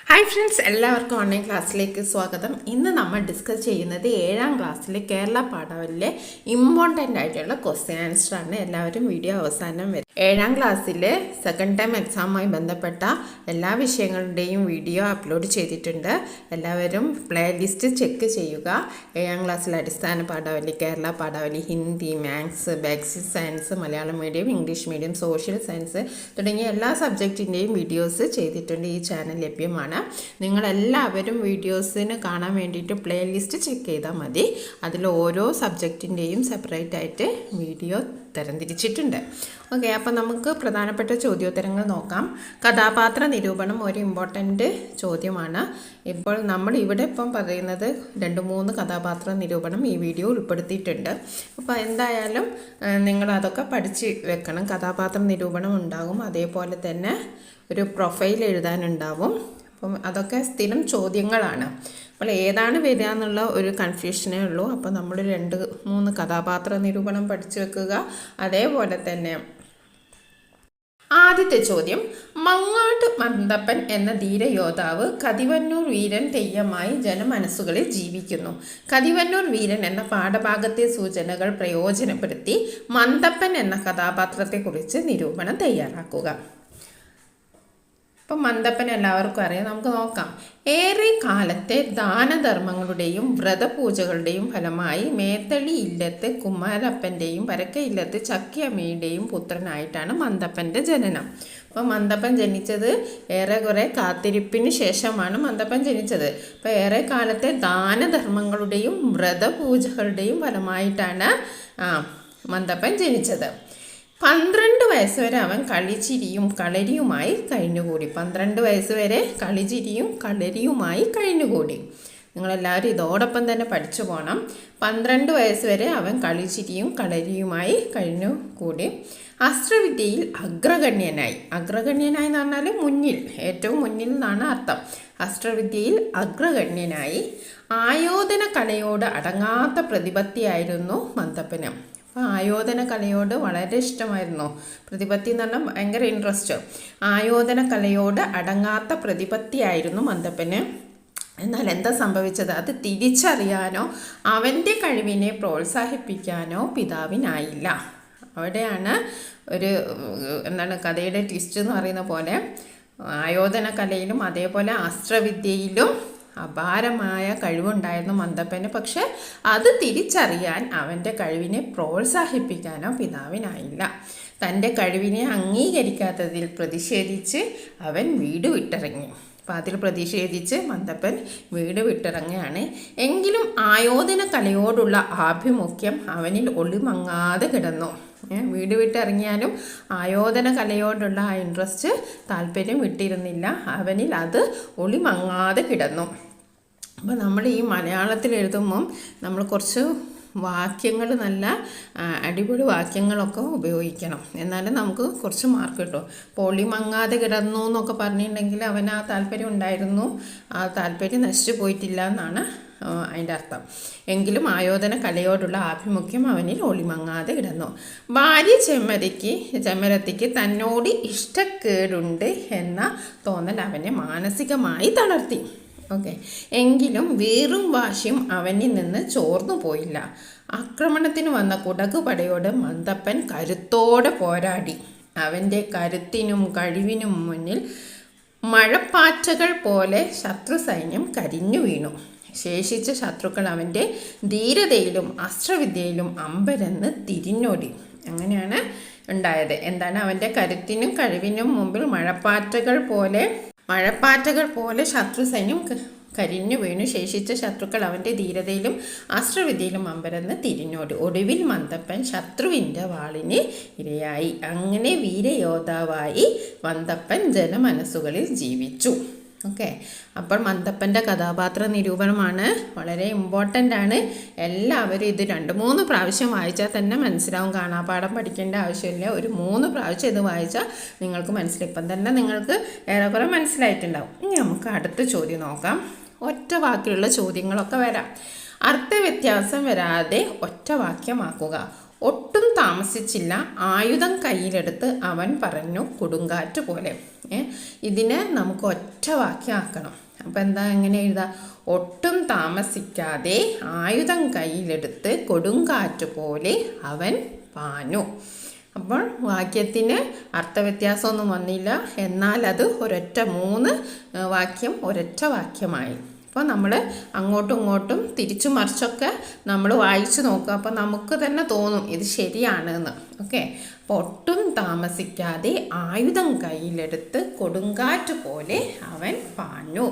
Hi friends, എല്ലാവർക്കും online ക്ലാസ്സിലേക്ക് സ്വാഗതം. ഇന്ന് നമ്മൾ ഡിസ്കസ് ചെയ്യുന്നത് 7ാം ക്ലാസ്സിലെ കേരള പാഠാവലിയിലെ ഇമ്പോർട്ടൻ്റ് ആയിട്ടുള്ള ക്വസ്റ്റ്യൻ ആൻസറാണ്. എല്ലാവരും വീഡിയോ അവസാനം വരും. 7ാം ക്ലാസ്സിലെ സെക്കൻഡ് ടൈം എക്സാമുമായി ബന്ധപ്പെട്ട എല്ലാ വിഷയങ്ങളുടെയും വീഡിയോ അപ്ലോഡ് ചെയ്തിട്ടുണ്ട്. എല്ലാവരും പ്ലേലിസ്റ്റ് ചെക്ക് ചെയ്യുക. 7ാം ക്ലാസ്സിലെ അടിസ്ഥാന പാഠാവലി, കേരള പാഠാവലി, Hindi, maths, basic science, Malayalam medium, English medium, social science തുടങ്ങിയ എല്ലാ സബ്ജക്റ്റിൻ്റെയും വീഡിയോസ് ചെയ്തിട്ടുണ്ട്. ഈ ചാനൽ ലഭ്യമാണ്. നിങ്ങളെല്ലാവരും വീഡിയോസിന് കാണാൻ വേണ്ടിയിട്ട് പ്ലേലിസ്റ്റ് ചെക്ക് ചെയ്താൽ മതി. അതിൽ ഓരോ സബ്ജക്റ്റിൻ്റെയും സെപ്പറേറ്റ് ആയിട്ട് വീഡിയോ തരംതിരിച്ചിട്ടുണ്ട്. ഓക്കെ, അപ്പോൾ നമുക്ക് പ്രധാനപ്പെട്ട ചോദ്യോത്തരങ്ങൾ നോക്കാം. കഥാപാത്ര നിരൂപണം ഒരു ഇമ്പോർട്ടൻ്റ് ചോദ്യമാണ്. ഇപ്പോൾ നമ്മൾ ഇവിടെ ഇപ്പം പറയുന്നത് 2-3 കഥാപാത്ര നിരൂപണം ഈ വീഡിയോ ഉൾപ്പെടുത്തിയിട്ടുണ്ട്. അപ്പോൾ എന്തായാലും നിങ്ങളതൊക്കെ പഠിച്ച് വെക്കണം. കഥാപാത്ര നിരൂപണം ഉണ്ടാകും, അതേപോലെ തന്നെ ഒരു പ്രൊഫൈൽ എഴുതാനുണ്ടാവും. അപ്പം അതൊക്കെ സ്ഥിരം ചോദ്യങ്ങളാണ്. അപ്പോൾ ഏതാണ് വരിക എന്നുള്ള ഒരു കൺഫ്യൂഷനേ ഉള്ളൂ. അപ്പോൾ നമ്മൾ 2-3 കഥാപാത്ര നിരൂപണം പഠിച്ചു വെക്കുക. അതേപോലെ തന്നെ ആദ്യത്തെ ചോദ്യം, മങ്ങാട്ട് മന്തപ്പൻ എന്ന ധീരയോദ്ധാവ് കതിവന്നൂർ വീരൻ തെയ്യമായി ജനമനസ്സുകളിൽ ജീവിക്കുന്നു. കതിവന്നൂർ വീരൻ എന്ന പാഠഭാഗത്തെ സൂചനകൾ പ്രയോജനപ്പെടുത്തി മന്തപ്പൻ എന്ന കഥാപാത്രത്തെക്കുറിച്ച് നിരൂപണം തയ്യാറാക്കുക. ഇപ്പം മന്തപ്പൻ എല്ലാവർക്കും അറിയാം, നമുക്ക് നോക്കാം. ഏറെ കാലത്തെ ദാനധർമ്മങ്ങളുടെയും വ്രതപൂജകളുടെയും ഫലമായി മേത്തളി ഇല്ലത്ത് കുമാരപ്പൻ്റെയും പരക്ക ഇല്ലത്ത് ചക്കിയമ്മയുടെയും പുത്രനായിട്ടാണ് മന്തപ്പൻ്റെ ജനനം. അപ്പോൾ മന്തപ്പൻ ജനിച്ചത് ഏറെക്കുറെ കാത്തിരിപ്പിന് ശേഷമാണ് മന്തപ്പൻ ജനിച്ചത്. അപ്പോൾ ഏറെ കാലത്തെ ദാനധർമ്മങ്ങളുടെയും വ്രതപൂജകളുടെയും ഫലമായിട്ടാണ് മന്തപ്പൻ ജനിച്ചത്. 12 വയസ്സ് വരെ അവൻ കളിച്ചിരിയും കളരിയുമായി കഴിഞ്ഞുകൂടി. 12 വയസ്സ് വരെ കളിച്ചിരിയും കളരിയുമായി കഴിഞ്ഞുകൂടി. നിങ്ങളെല്ലാവരും ഇതോടൊപ്പം തന്നെ പഠിച്ചു പോകണം. 12 വയസ്സ് വരെ അവൻ കളിച്ചിരിയും കളരിയുമായി കഴിഞ്ഞുകൂടി. അസ്ത്രവിദ്യയിൽ അഗ്രഗണ്യനായി എന്ന് പറഞ്ഞാൽ മുന്നിൽ, ഏറ്റവും മുന്നിൽ എന്നാണ് അർത്ഥം. അസ്ത്രവിദ്യയിൽ അഗ്രഗണ്യനായി. ആയോധന കലയോട് അടങ്ങാത്ത പ്രതിപത്തിയായിരുന്നു മന്തപ്പന്. ആയോധന കലയോട് വളരെ ഇഷ്ടമായിരുന്നു. പ്രതിപത്തി എന്ന് പറഞ്ഞാൽ ഭയങ്കര ഇൻട്രസ്റ്റ്. ആയോധന കലയോട് അടങ്ങാത്ത പ്രതിപത്തിയായിരുന്നു മന്തപ്പന്. എന്നാൽ എന്താ സംഭവിച്ചത്? അത് തിരിച്ചറിയാനോ അവൻ്റെ കഴിവിനെ പ്രോത്സാഹിപ്പിക്കാനോ പിതാവിനായില്ല. അവിടെയാണ് ഒരു കഥയുടെ ട്വിസ്റ്റ് എന്ന് പറയുന്ന പോലെ. ആയോധന കലയിലും അതേപോലെ അസ്ത്രവിദ്യയിലും അപാരമായ കഴിവുണ്ടായിരുന്നു മന്തപ്പന്. പക്ഷെ അത് തിരിച്ചറിയാൻ അവൻ്റെ കഴിവിനെ പ്രോത്സാഹിപ്പിക്കാനോ പിതാവിനായില്ല. തൻ്റെ കഴിവിനെ അംഗീകരിക്കാത്തതിൽ പ്രതിഷേധിച്ച് അവൻ വീട് വിട്ടിറങ്ങി. അപ്പം അതിൽ പ്രതിഷേധിച്ച് മന്തപ്പൻ വീട് വിട്ടിറങ്ങുകയാണ്. എങ്കിലും ആയോധന കലയോടുള്ള ആഭിമുഖ്യം അവനിൽ ഒളിമങ്ങാതെ കിടന്നു. വീട് വിട്ടിറങ്ങിയാലും ആയോധന കലയോടുള്ള ആ ഇൻട്രസ്റ്റ്, താല്പര്യം വിട്ടിരുന്നില്ല. അവനിൽ അത് ഒളിമങ്ങാതെ കിടന്നു. അപ്പോൾ നമ്മൾ ഈ മലയാളത്തിൽ എഴുതുമ്പം നമ്മൾ കുറച്ച് വാക്യങ്ങൾ, നല്ല അടിപൊളി വാക്യങ്ങളൊക്കെ ഉപയോഗിക്കണം. എന്നാലും നമുക്ക് കുറച്ച് മാർക്ക് കിട്ടും. പൊളിമങ്ങാതെ കിടന്നു എന്നൊക്കെ പറഞ്ഞിട്ടുണ്ടെങ്കിൽ അവന് ആ താല്പര്യം ഉണ്ടായിരുന്നു, ആ താല്പര്യം നശിച്ചു പോയിട്ടില്ല എന്നാണ് അതിൻ്റെ അർത്ഥം. എങ്കിലും ആയോധന കലയോടുള്ള ആഭിമുഖ്യം അവനിൽ ഒളിമങ്ങാതെ കിടന്നു. ഭാര്യ ചെമ്മരത്തിക്ക് തന്നോട് ഇഷ്ടക്കേടുണ്ട് എന്ന തോന്നൽ അവനെ മാനസികമായി തളർത്തി. ഓക്കെ, എങ്കിലും വീറും വാശിയും അവനിൽ നിന്ന് ചോർന്നു പോയില്ല. ആക്രമണത്തിന് വന്ന കുടകുപടയോട് മന്തപ്പൻ കരുത്തോടെ പോരാടി. അവൻ്റെ കരുത്തിനും കഴിവിനും മുന്നിൽ മഴപ്പാറ്റകൾ പോലെ ശത്രു സൈന്യം കരിഞ്ഞു വീണു. ശേഷിച്ച ശത്രുക്കൾ അവൻ്റെ ധീരതയിലും അസ്ത്രവിദ്യയിലും അമ്പരന്ന് തിരിഞ്ഞോടി. അങ്ങനെയാണ് ഉണ്ടായത്. എന്താണ്? അവൻ്റെ കരുത്തിനും കഴിവിനും മുമ്പിൽ മഴപ്പാറ്റകൾ പോലെ ശത്രു സൈന്യം കരിഞ്ഞു വീണു. ശേഷിച്ച ശത്രുക്കൾ അവൻ്റെ ധീരതയിലും അസ്ത്രവിദ്യയിലും അമ്പരന്ന് തിരിഞ്ഞോടി. ഒടുവിൽ മന്തപ്പൻ ശത്രുവിൻ്റെ വാളിന് ഇരയായി. അങ്ങനെ വീരയോദ്ധാവായി മന്തപ്പൻ ജനമനസ്സുകളിൽ ജീവിച്ചു. ഓക്കെ, അപ്പോൾ മന്തപ്പൻ്റെ കഥാപാത്ര നിരൂപണമാണ്, വളരെ ഇമ്പോർട്ടൻ്റ് ആണ്. എല്ലാവരും ഇത് 2-3 പ്രാവശ്യം വായിച്ചാൽ തന്നെ മനസ്സിലാവും. കാണാപ്പാഠം പഠിക്കേണ്ട ആവശ്യമില്ല. ഒരു 3 പ്രാവശ്യം ഇത് വായിച്ചാൽ നിങ്ങൾക്ക് മനസ്സിലാവും. ഇപ്പം തന്നെ നിങ്ങൾക്ക് ഏറെക്കുറെ മനസ്സിലായിട്ടുണ്ടാവും. ഇനി നമുക്ക് അടുത്ത ചോദ്യം നോക്കാം. ഒറ്റ വാക്കിലുള്ള ചോദ്യങ്ങളൊക്കെ വരാം. അർത്ഥവ്യത്യാസം വരാതെ ഒറ്റ വാക്യമാക്കുക. ഒട്ടും താമസിച്ചില്ല, ആയുധം കയ്യിലെടുത്ത് അവൻ പറഞ്ഞു കൊടുങ്കാറ്റ് പോലെ. ഇതിനെ നമുക്ക് ഒറ്റ വാക്യമാക്കണം. അപ്പം എന്താ, എങ്ങനെ എഴുതാം? ഒട്ടും താമസിക്കാതെ ആയുധം കയ്യിലെടുത്ത് കൊടുങ്കാറ്റ് പോലെ അവൻ പാഞ്ഞു. അപ്പോൾ വാക്യത്തിന് അർത്ഥവ്യത്യാസമൊന്നും വന്നില്ല, എന്നാൽ അത് ഒരൊറ്റ 3 വാക്യം ഒരൊറ്റ വാക്യമായി. അപ്പോൾ നമ്മൾ അങ്ങോട്ടും ഇങ്ങോട്ടും തിരിച്ചു മറിച്ചൊക്കെ നമ്മൾ വായിച്ചു നോക്കുക. അപ്പോൾ നമുക്ക് തന്നെ തോന്നും ഇത് ശരിയാണ് എന്ന്. ഓക്കെ, അപ്പോൾ ഒട്ടും താമസിക്കാതെ ആയുധം കയ്യിലെടുത്ത് കൊടുങ്കാറ്റ് പോലെ അവൻ പാഞ്ഞു.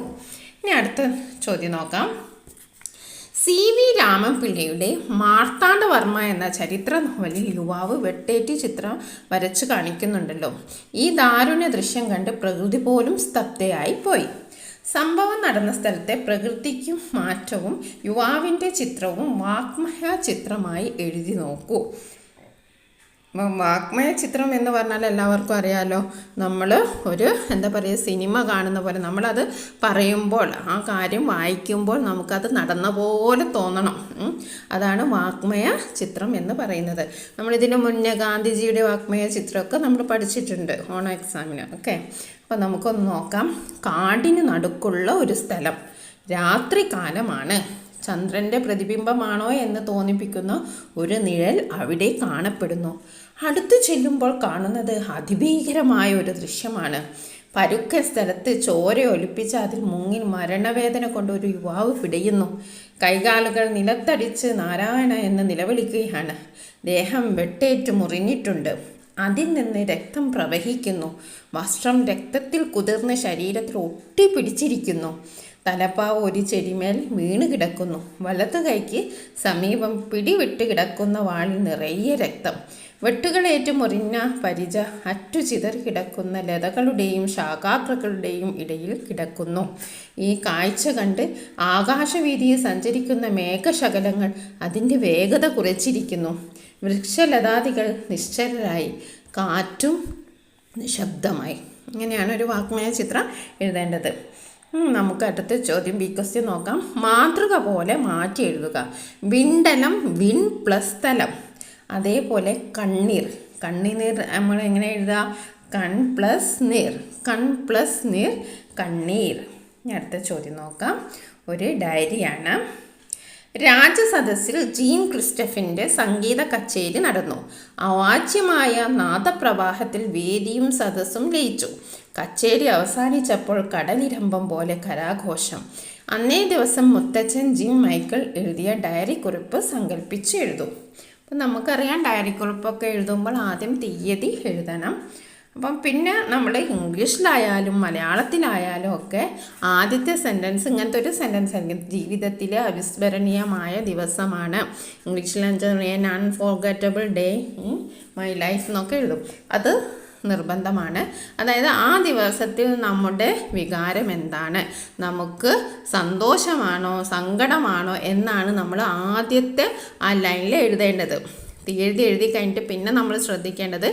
ഇനി അടുത്ത ചോദ്യം നോക്കാം. CV രാമൻപിള്ളയുടെ മാർത്താണ്ഡവർമ്മ എന്ന ചരിത്ര നോവലിൽ യുവാവ് വെട്ടേറ്റ് ചിത്രം വരച്ചു കാണിക്കുന്നുണ്ടല്ലോ. ഈ ദാരുണ ദൃശ്യം കണ്ട് പ്രകൃതി പോലും സ്തബ്ധയായി പോയി. സംഭവം നടന്ന സ്ഥലത്തെ പ്രകൃതിക്കും മാറ്റവും യുവാവിൻ്റെ ചിത്രവും വാഗ്മയ ചിത്രമായി എഴുതി നോക്കൂ. വാഗ്മയ ചിത്രം എന്ന് പറഞ്ഞാൽ എല്ലാവർക്കും അറിയാമല്ലോ, നമ്മൾ ഒരു എന്താ പറയുക സിനിമ കാണുന്ന പോലെ നമ്മളത് പറയുമ്പോൾ ആ കാര്യം വായിക്കുമ്പോൾ നമുക്കത് നടന്ന പോലെ തോന്നണം. അതാണ് വാഗ്മയ ചിത്രം എന്ന് പറയുന്നത്. നമ്മളിതിന് മുന്നേ ഗാന്ധിജിയുടെ വാഗ്മയ ചിത്രമൊക്കെ നമ്മൾ പഠിച്ചിട്ടുണ്ട് ഓണം എക്സാമിന്. ഓക്കെ, അപ്പം നമുക്കൊന്ന് നോക്കാം. കാടിന് നടുക്കുള്ള ഒരു സ്ഥലം, രാത്രി കാലമാണ്. ചന്ദ്രൻ്റെ പ്രതിബിംബമാണോ എന്ന് തോന്നിപ്പിക്കുന്ന ഒരു നിഴൽ അവിടെ കാണപ്പെടുന്നു. അടുത്തു ചെല്ലുമ്പോൾ കാണുന്നത് അതിഭീകരമായ ഒരു ദൃശ്യമാണ്. പരുക്ക സ്ഥലത്ത് ചോര ഒലിപ്പിച്ച് അതിൽ മുങ്ങി മരണവേദന കൊണ്ട് ഒരു യുവാവ് പിടയുന്നു. കൈകാലുകൾ നിലത്തടിച്ച് നാരായണ എന്ന് നിലവിളിക്കുകയാണ്. ദേഹം വെട്ടേറ്റ് മുറിഞ്ഞിട്ടുണ്ട്. അതിൽ നിന്ന് രക്തം പ്രവഹിക്കുന്നു. വസ്ത്രം രക്തത്തിൽ കുതിർന്ന ശരീരത്തിൽ ഒട്ടിപ്പിടിച്ചിരിക്കുന്നു. തലപ്പാവ് ഒരു ചെടിമേൽ വീണ് കിടക്കുന്നു. വലതു കൈക്ക് സമീപം പിടിവിട്ട് കിടക്കുന്ന വാളിൽ നിറയെ രക്തം. വെട്ടുകളേറ്റ് മുറിഞ്ഞ പരിച അറ്റുചിതറി കിടക്കുന്ന ലതകളുടെയും ശാഖാഗ്രകളുടെയും ഇടയിൽ കിടക്കുന്നു. ഈ കാഴ്ച കണ്ട് ആകാശവീതിയിൽ സഞ്ചരിക്കുന്ന മേഘശകലങ്ങൾ അതിൻ്റെ വേഗത കുറച്ചിരിക്കുന്നു. വൃക്ഷലതാദികൾ നിശ്ചലരായി, കാറ്റും നിശബ്ദമായി. ഇങ്ങനെയാണ് ഒരു വാഗ്മയ ചിത്രം എഴുതേണ്ടത്. നമുക്ക് അടുത്ത ചോദ്യം ബി ക്വസ്റ്റ്യൻ നോക്കാം. മാതൃക പോലെ മാറ്റി എഴുതുക. വിണ്ടലം വിൺ പ്ലസ് സ്ഥലം. അതേപോലെ കണ്ണീർ, കണ്ണീർ നമ്മൾ എങ്ങനെ എഴുതുക? കൺ പ്ലസ് നീർ, കൺ പ്ലസ് നീർ കണ്ണീർ. അടുത്ത ചോദ്യം നോക്കാം. ഒരു ഡയറിയാണ്. രാജസദസ്സിൽ ജീൻ ക്രിസ്റ്റഫിൻ്റെ സംഗീത കച്ചേരി നടന്നു. അവാച്യമായ നാദപ്രവാഹത്തിൽ വേദിയും സദസ്സും ലയിച്ചു. കച്ചേരി അവസാനിച്ചപ്പോൾ കടലിരമ്പം പോലെ കരാഘോഷം. അന്നേ ദിവസം മുത്തച്ഛൻ ജിം മൈക്കിൾ എഴുതിയ ഡയറി കുറിപ്പ് സങ്കല്പിച്ച് എഴുതും. അപ്പം നമുക്കറിയാം ഡയറി കുറിപ്പൊക്കെ എഴുതുമ്പോൾ ആദ്യം തീയതി എഴുതണം. അപ്പം പിന്നെ നമ്മൾ ഇംഗ്ലീഷിലായാലും മലയാളത്തിലായാലും ഒക്കെ ആദ്യത്തെ സെൻറ്റൻസ് ഇങ്ങനത്തെ ഒരു സെൻറ്റൻസ് ആയിരിക്കും. ജീവിതത്തിലെ അവിസ്മരണീയമായ ദിവസമാണ്. ഇംഗ്ലീഷിലെന്ന് പറഞ്ഞാൽ unforgettable day in my life എന്നൊക്കെ എഴുതും. അത് നിർബന്ധമാണ്. അതായത് ആ ദിവസത്തിൽ നമ്മുടെ വികാരം എന്താണ്, നമുക്ക് സന്തോഷമാണോ സങ്കടമാണോ എന്നാണ് നമ്മൾ ആദ്യത്തെ ആ ലൈനിൽ എഴുതേണ്ടത്. എഴുതി കഴിഞ്ഞിട്ട് പിന്നെ നമ്മൾ ശ്രദ്ധിക്കേണ്ടത്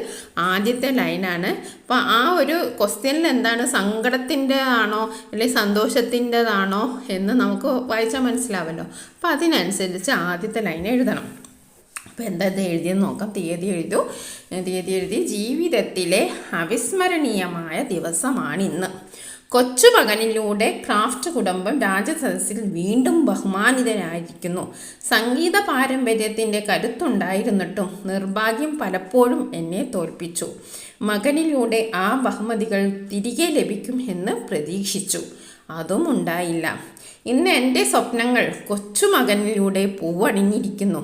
ആദ്യത്തെ ലൈനാണ്. അപ്പോൾ ആ ഒരു ക്വസ്റ്റ്യനിൽ എന്താണ്, സങ്കടത്തിൻ്റെതാണോ അല്ലെങ്കിൽ സന്തോഷത്തിൻ്റെതാണോ എന്ന് നമുക്ക് വായിച്ചാൽ മനസ്സിലാവല്ലോ. അപ്പോൾ അതിനനുസരിച്ച് ആദ്യത്തെ ലൈൻ എഴുതണം. അപ്പോൾ എന്താ ഇത് എഴുതിയെന്ന് നോക്കാം. തീയതി എഴുതി. ജീവിതത്തിലെ അവിസ്മരണീയമായ ദിവസമാണിന്ന്. കൊച്ചുമകനിലൂടെ ക്രാഫ്റ്റ് കുടുംബം രാജസദസ്സിൽ വീണ്ടും ബഹുമാനിതനായിരിക്കുന്നു. സംഗീത പാരമ്പര്യത്തിൻ്റെ കരുത്തുണ്ടായിരുന്നിട്ടും നിർഭാഗ്യം പലപ്പോഴും എന്നെ തോൽപ്പിച്ചു. മകനിലൂടെ ആ ബഹുമതികൾ തിരികെ ലഭിക്കും എന്ന് പ്രതീക്ഷിച്ചു. അതും ഉണ്ടായില്ല. ഇന്ന് എൻ്റെ സ്വപ്നങ്ങൾ കൊച്ചുമകനിലൂടെ പൂവണിഞ്ഞിരിക്കുന്നു.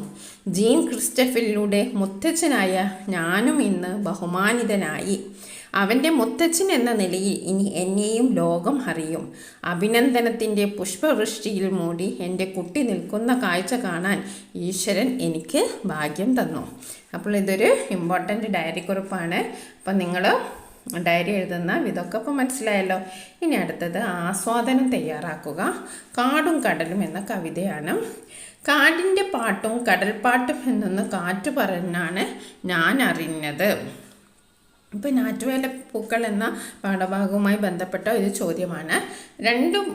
ജീൻ ക്രിസ്റ്റഫിലൂടെ മുത്തച്ഛനായ ഞാനും ഇന്ന് ബഹുമാനിതനായി. അവൻ്റെ മുത്തച്ഛൻ എന്ന നിലയിൽ ഇനി എന്നെയും ലോകം അറിയും. അഭിനന്ദനത്തിൻ്റെ പുഷ്പവൃഷ്ടിയിൽ മൂടി എൻ്റെ കുട്ടി നിൽക്കുന്ന കാഴ്ച കാണാൻ ഈശ്വരൻ എനിക്ക് ഭാഗ്യം തന്നു. അപ്പോൾ ഇതൊരു ഇമ്പോർട്ടൻ്റ് ഡയറി കുറിപ്പാണ്. അപ്പം നിങ്ങൾ ഡയറി എഴുതുന്ന ഇതൊക്കെ ഇപ്പോൾ മനസ്സിലായല്ലോ. ഇനി അടുത്തത് ആസ്വാദനം തയ്യാറാക്കുക. കാടും കടലും എന്ന കവിതയാണ്. കാടിൻ്റെ പാട്ടും കടൽപ്പാട്ടും എന്നൊന്ന് കാറ്റ് പറഞ്ഞാണ് ഞാൻ അറിഞ്ഞത്. ഇപ്പം ഞാറ്റുവേലപ്പൂക്കൾ എന്ന പാഠഭാഗവുമായി ബന്ധപ്പെട്ട ഒരു ചോദ്യമാണ്. രണ്ടും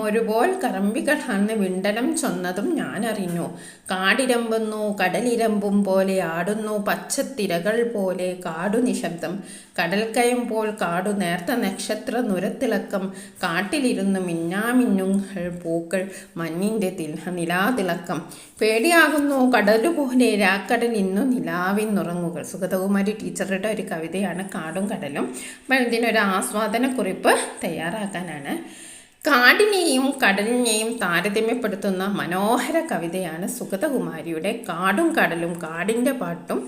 ഒരുപോൽ കറമ്പികളാണ് വിണ്ടലം ചൊന്നതും ഞാനറിഞ്ഞു. കാടിരമ്പുന്നു കടലിരമ്പും പോലെ ആടുന്നു പച്ചത്തിരകൾ പോലെ കാടു നിശബ്ദം. കടൽക്കയം പോൽ കാടു നേർത്ത നക്ഷത്ര നുരത്തിളക്കം. കാട്ടിലിരുന്ന് മിന്നാമിന്നുങ്ങൾ പൂക്കൾ മഞ്ഞിൻ്റെ നിലാതിളക്കം. പേടിയാകുന്നു കടലുപോലെ രാക്കടൽ ഇന്നു നിലാവിന്നുറങ്ങുകൾ. സുഗതകുമാരി ടീച്ചറുടെ ഒരു കവിതയാണ് കാടും കടലും. അപ്പം ഇതിനൊരു ആസ്വാദനക്കുറിപ്പ് തയ്യാറാക്കാനാണ്. കാടിനെയും കടലിനെയും താരതമ്യപ്പെടുത്തുന്ന മനോഹര കവിതയാണ് സുഗതകുമാരിയുടെ കാടും കടലും കാടിൻ്റെ പാട്ടും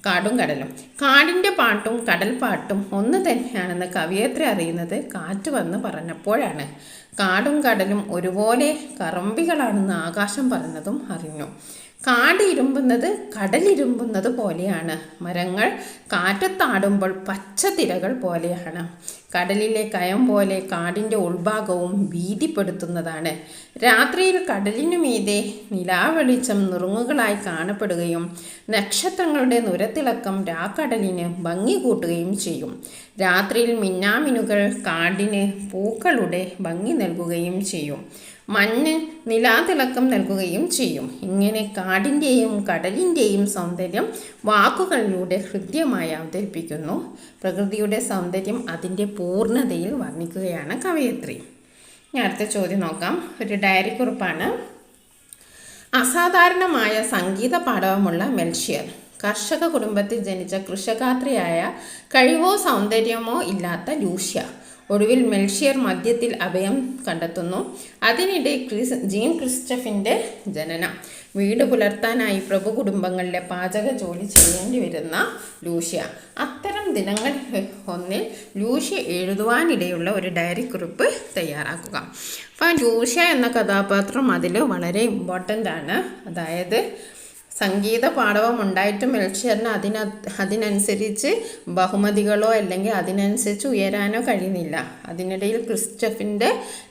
കാടും കടലും. കാടിൻ്റെ പാട്ടും കടൽ പാട്ടും ഒന്ന് തന്നെയാണെന്ന് കവിയത്രി അറിയുന്നത് കാറ്റ് വന്ന് പറഞ്ഞപ്പോഴാണ്. കാടും കടലും ഒരുപോലെ കറമ്പികളാണെന്ന് ആകാശം പറഞ്ഞതും അറിഞ്ഞു. കാട് ഇരുമ്പുന്നത് കടലിരുമ്പുന്നത് പോലെയാണ്. മരങ്ങൾ കാറ്റത്താടുമ്പോൾ പച്ചത്തിരകൾ പോലെയാണ്. കടലിലെ കയം പോലെ കാടിൻ്റെ ഉൾഭാഗവും ഭീതിപ്പെടുത്തുന്നതാണ്. രാത്രിയിൽ കടലിനു മീതെ നിലാവെളിച്ചം നുറുങ്ങുകളായി കാണപ്പെടുകയും നക്ഷത്രങ്ങളുടെ നുരത്തിളക്കം രാക്കടലിന് ഭംഗി കൂട്ടുകയും ചെയ്യും. രാത്രിയിൽ മിന്നാമിനുകൾ കാടിന് പൂക്കളുടെ ഭംഗി നൽകുകയും ചെയ്യും. മഞ്ഞ് നിലാതിളക്കം നൽകുകയും ചെയ്യും. ഇങ്ങനെ കാടിൻ്റെയും കടലിൻ്റെയും സൗന്ദര്യം വാക്കുകളിലൂടെ ഹൃദ്യമായി അവതരിപ്പിക്കുന്നു. പ്രകൃതിയുടെ സൗന്ദര്യം അതിൻ്റെ പൂർണ്ണതയിൽ വർണ്ണിക്കുകയാണ് കവയത്രി. ഇനി അടുത്ത ചോദ്യം നോക്കാം. ഒരു ഡയറി കുറിപ്പാണ്. അസാധാരണമായ സംഗീത പാടവമുള്ള മെൽഷ്യർ. കർഷക കുടുംബത്തിൽ ജനിച്ച കൃഷകാത്രിയായ കഴിവോ സൗന്ദര്യമോ ഇല്ലാത്ത ലൂഷ്യ. ഒടുവിൽ മെൽഷ്യർ മദ്യത്തിൽ അഭയം കണ്ടെത്തുന്നു. അതിനിടെ ജീൻ ക്രിസ്റ്റഫിൻ്റെ ജനനം. വീട് പുലർത്താനായി പ്രഭു കുടുംബങ്ങളിലെ പാചക ജോലി ചെയ്യേണ്ടി വരുന്ന ലൂഷ്യ. അത്തരം ദിനങ്ങളിൽ ഒന്നിൽ ലൂഷ്യ എഴുതുവാനിടയുള്ള ഒരു ഡയറി കുറിപ്പ് തയ്യാറാക്കുക. അപ്പം ലൂഷ്യ എന്ന കഥാപാത്രം അതിൽ വളരെ ഇമ്പോർട്ടൻ്റ് ആണ്. അതായത് സംഗീത പാടവം ഉണ്ടായിട്ടും മെൽഷ്യറിന് അതിനനുസരിച്ച് ബഹുമതികളോ അല്ലെങ്കിൽ അതിനനുസരിച്ച് ഉയരാനോ കഴിയുന്നില്ല. അതിനിടയിൽ ക്രിസ്റ്റഫിൻ്റെ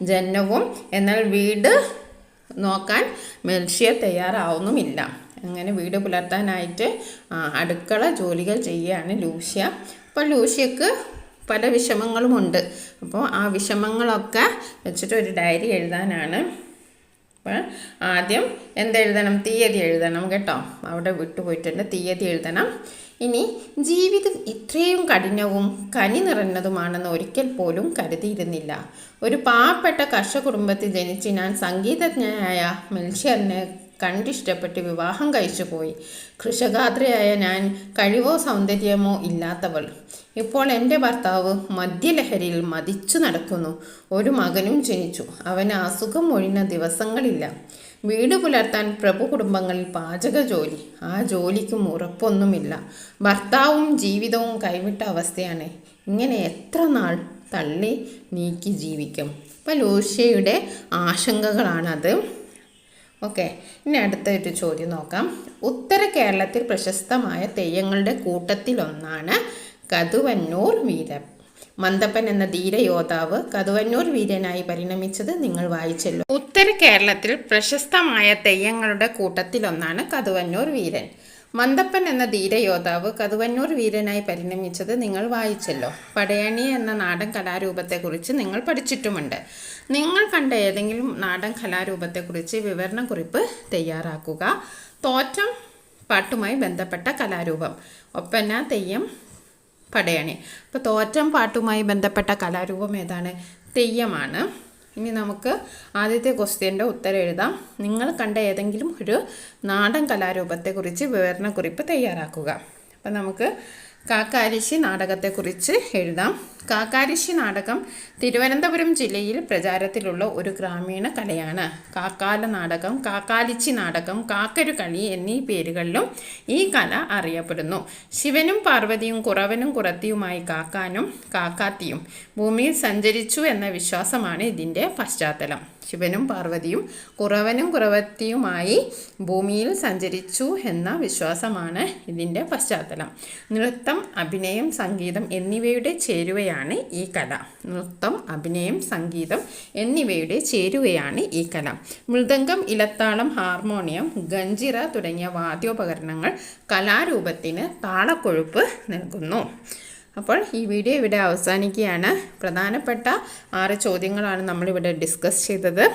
ജനനവും. എന്നാൽ വീട് നോക്കാൻ മെൽഷ്യർ തയ്യാറാവുന്നുമില്ല. അങ്ങനെ വീട് പുലർത്താനായിട്ട് അടുക്കള ജോലികൾ ചെയ്യുകയാണ് ലൂഷ്യ. അപ്പോൾ ലൂഷ്യക്ക് പല വിഷമങ്ങളുമുണ്ട്. അപ്പോൾ ആ വിഷമങ്ങളൊക്കെ വെച്ചിട്ട് ഒരു ഡയറി എഴുതാനാണ്. അപ്പോൾ ആദ്യം എന്തെഴുതണം? തീയതി എഴുതണം കേട്ടോ. അവിടെ വിട്ടുപോയിട്ടുണ്ട്. തീയതി എഴുതണം. ഇനി ജീവിതം ഇത്രയും കഠിനവും കനി നിറഞ്ഞതുമാണെന്ന് ഒരിക്കൽ പോലും കരുതിയിരുന്നില്ല. ഒരു പാവപ്പെട്ട കർഷക കുടുംബത്തിൽ ജനിച്ച് ഞാൻ സംഗീതജ്ഞനായ മെൽഷ്യറിനെ കണ്ടിഷ്ടപ്പെട്ട് വിവാഹം കഴിച്ചു പോയി. കൃഷകാത്രയായ ഞാൻ കഴിവോ സൗന്ദര്യമോ ഇല്ലാത്തവൾ. ഇപ്പോൾ എൻ്റെ ഭർത്താവ് മദ്യലഹരിയിൽ മതിച്ചു നടക്കുന്നു. ഒരു മകനും ജനിച്ചു. അവന് അസുഖം ഒഴിഞ്ഞ ദിവസങ്ങളില്ല. വീട് പുലർത്താൻ പ്രഭു കുടുംബങ്ങളിൽ പാചക ജോലി. ആ ജോലിക്കും ഉറപ്പൊന്നുമില്ല. ഭർത്താവും ജീവിതവും കൈവിട്ട അവസ്ഥയാണ്. ഇങ്ങനെ എത്ര നാൾ തള്ളി നീക്കി ജീവിക്കും? അപ്പോൾ ലൂഷ്യയുടെ ആശങ്കകളാണത്. ഓക്കെ, ഇനി അടുത്തൊരു ചോദ്യം നോക്കാം. ഉത്തര കേരളത്തിൽ പ്രശസ്തമായ തെയ്യങ്ങളുടെ കൂട്ടത്തിലൊന്നാണ് കതുവന്നൂർ വീരൻ. മന്ദപ്പൻ എന്ന ധീരയോദ്ധാവ് കതുവന്നൂർ വീരനായി പരിണമിച്ചത് നിങ്ങൾ വായിച്ചല്ലോ. ഉത്തര കേരളത്തിൽ പ്രശസ്തമായ തെയ്യങ്ങളുടെ കൂട്ടത്തിലൊന്നാണ് കതുവന്നൂർ വീരൻ. മന്ദപ്പൻ എന്ന ധീരയോദ്ധാവ് കതുവന്നൂർ വീരനായി പരിണമിച്ചത് നിങ്ങൾ വായിച്ചല്ലോ. പടയണി എന്ന നാടൻ കലാരൂപത്തെക്കുറിച്ച് നിങ്ങൾ പഠിച്ചിട്ടുമുണ്ട്. നിങ്ങൾ കണ്ട ഏതെങ്കിലും നാടൻ കലാരൂപത്തെക്കുറിച്ച് വിവരണക്കുറിപ്പ് തയ്യാറാക്കുക. തോറ്റം പാട്ടുമായി ബന്ധപ്പെട്ട കലാരൂപം. ഒപ്പന, തെയ്യം, പടയണി. അപ്പോൾ തോറ്റം പാട്ടുമായി ബന്ധപ്പെട്ട കലാരൂപം ഏതാണ്? തെയ്യമാണ്. ഇനി നമുക്ക് ആദ്യത്തെ ക്വസ്റ്റ്യൻ്റെ ഉത്തരം എഴുതാം. നിങ്ങൾ കണ്ട ഏതെങ്കിലും ഒരു നാടൻ കലാരൂപത്തെക്കുറിച്ച് വിവരണക്കുറിപ്പ് തയ്യാറാക്കുക. അപ്പം നമുക്ക് കാക്കാരിശ്ശി നാടകത്തെക്കുറിച്ച് എഴുതാം. കാക്കാരിശ്ശി നാടകം തിരുവനന്തപുരം ജില്ലയിൽ പ്രചാരത്തിലുള്ള ഒരു ഗ്രാമീണ കലയാണ്. കാക്കാല നാടകം, കാക്കാലിച്ചി നാടകം, കാക്കരുകളി എന്നീ പേരുകളിലും ഈ കല അറിയപ്പെടുന്നു. ശിവനും പാർവതിയും കുറവനും കുറത്തിയുമായി കാക്കാനും കാക്കാത്തിയും ഭൂമിയിൽ സഞ്ചരിച്ചു എന്ന വിശ്വാസമാണ് ഇതിൻ്റെ പശ്ചാത്തലം. ശിവനും പാർവതിയും കുറവനും കുറവത്തിയുമായി ഭൂമിയിൽ സഞ്ചരിച്ചു എന്ന വിശ്വാസമാണ് ഇതിൻ്റെ പശ്ചാത്തലം. നൃത്തം, അഭിനയം, സംഗീതം എന്നിവയുടെ ചേരുവയാണ് ഈ കല. നൃത്തം, അഭിനയം, സംഗീതം എന്നിവയുടെ ചേരുവയാണ് ഈ കല. മൃദംഗം, ഇലത്താളം, ഹാർമോണിയം, ഗഞ്ചിറ തുടങ്ങിയ വാദ്യോപകരണങ്ങൾ കലാരൂപത്തിന് താളക്കൊഴുപ്പ് നൽകുന്നു. അപ്പോൾ ഈ വീഡിയോ ഇവിടെ അവസാനിക്കുകയാണ്. പ്രധാനപ്പെട്ട 6 ചോദ്യങ്ങളാണ് നമ്മളിവിടെ ഡിസ്കസ് ചെയ്തത്.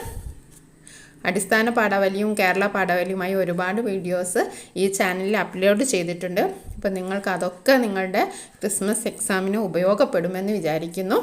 അടിസ്ഥാന പാഠാവലിയും കേരള പാഠാവലിയുമായി ഒരുപാട് വീഡിയോസ് ഈ ചാനലിൽ അപ്ലോഡ് ചെയ്തിട്ടുണ്ട്. അപ്പോൾ നിങ്ങൾക്ക് അതൊക്കെ നിങ്ങളുടെ ക്രിസ്മസ് എക്സാമിന് ഉപയോഗപ്പെടുമെന്ന് വിചാരിക്കുന്നു.